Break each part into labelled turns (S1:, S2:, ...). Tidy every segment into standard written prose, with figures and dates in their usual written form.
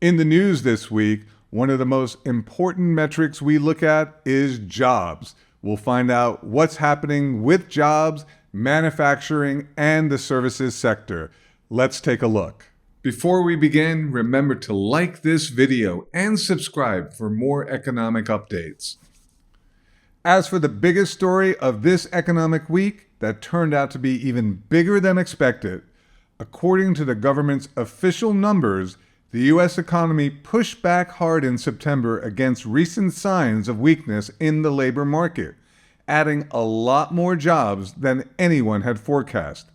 S1: In the news this week, one of the most important metrics we look at is jobs. We'll find out what's happening with jobs, manufacturing, and the services sector. Let's take a look. Before we begin, remember to like this video and subscribe for more economic updates. As for the biggest story of this economic week that turned out to be even bigger than expected, according to the government's official numbers, the U.S. economy pushed back hard in September against recent signs of weakness in the labor market, adding a lot more jobs than anyone had forecast.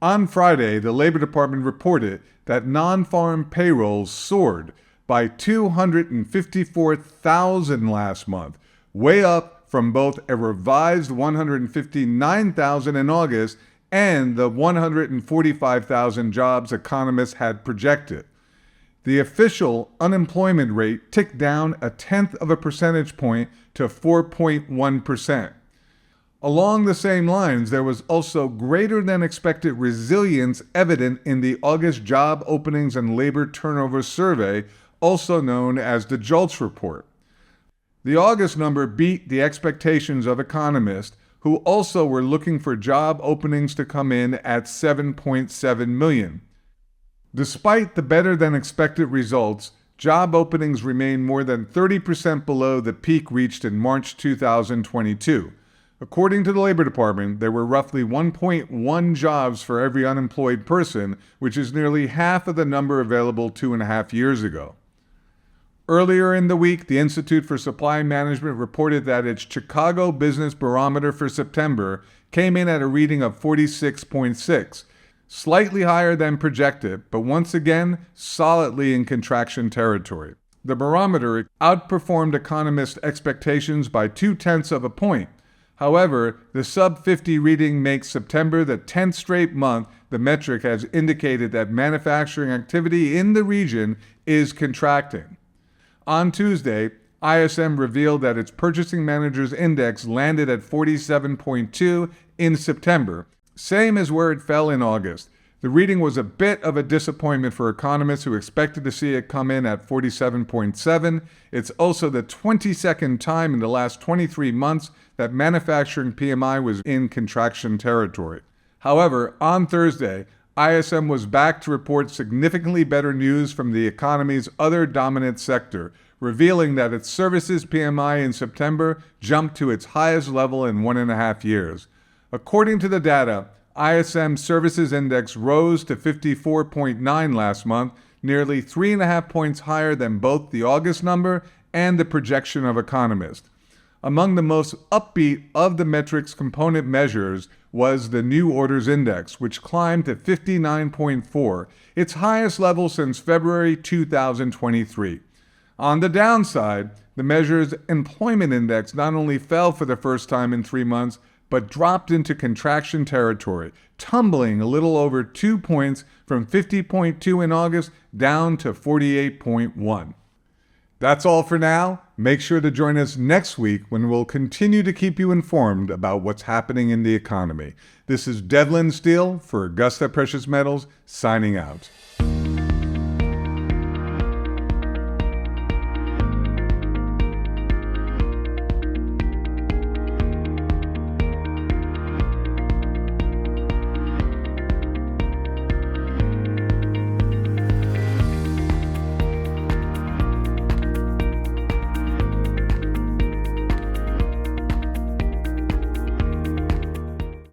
S1: On Friday, the Labor Department reported that non-farm payrolls soared by 254,000 last month, way up from both a revised 159,000 in August and the 145,000 jobs economists had projected. The official unemployment rate ticked down 0.1 percentage point to 4.1%. Along the same lines, there was also greater than expected resilience evident in the August Job Openings and Labor Turnover Survey, also known as the JOLTS report. The August number beat the expectations of economists, who also were looking for job openings to come in at 7.7 million. Despite the better-than-expected results, job openings remain more than 30% below the peak reached in March 2022. According to the Labor Department, there were roughly 1.1 jobs for every unemployed person, which is nearly half of the number available 2.5 years ago. Earlier in the week, the Institute for Supply Management reported that its Chicago Business Barometer for September came in at a reading of 46.6, slightly higher than projected, but once again, solidly in contraction territory. The barometer outperformed economists' expectations by 0.2 points. However, the sub-50 reading makes September the 10th straight month the metric has indicated that manufacturing activity in the region is contracting. On Tuesday, ISM revealed that its Purchasing Managers Index landed at 47.2 in September, same as where it fell in August. The reading was a bit of a disappointment for economists who expected to see it come in at 47.7. It's also the 22nd time in the last 23 months that manufacturing PMI was in contraction territory. However, on Thursday, ISM was back to report significantly better news from the economy's other dominant sector, revealing that its services PMI in September jumped to its highest level in 1.5 years. According to the data, ISM Services Index rose to 54.9 last month, nearly 3.5 points higher than both the August number and the projection of economists. Among the most upbeat of the metric's component measures was the New Orders Index, which climbed to 59.4, its highest level since February 2023. On the downside, the measure's Employment Index not only fell for the first time in 3 months, but dropped into contraction territory, tumbling a little over 2 points from 50.2 in August down to 48.1. That's all for now. Make sure to join us next week when we'll continue to keep you informed about what's happening in the economy. This is Devlin Steele for Augusta Precious Metals, signing out.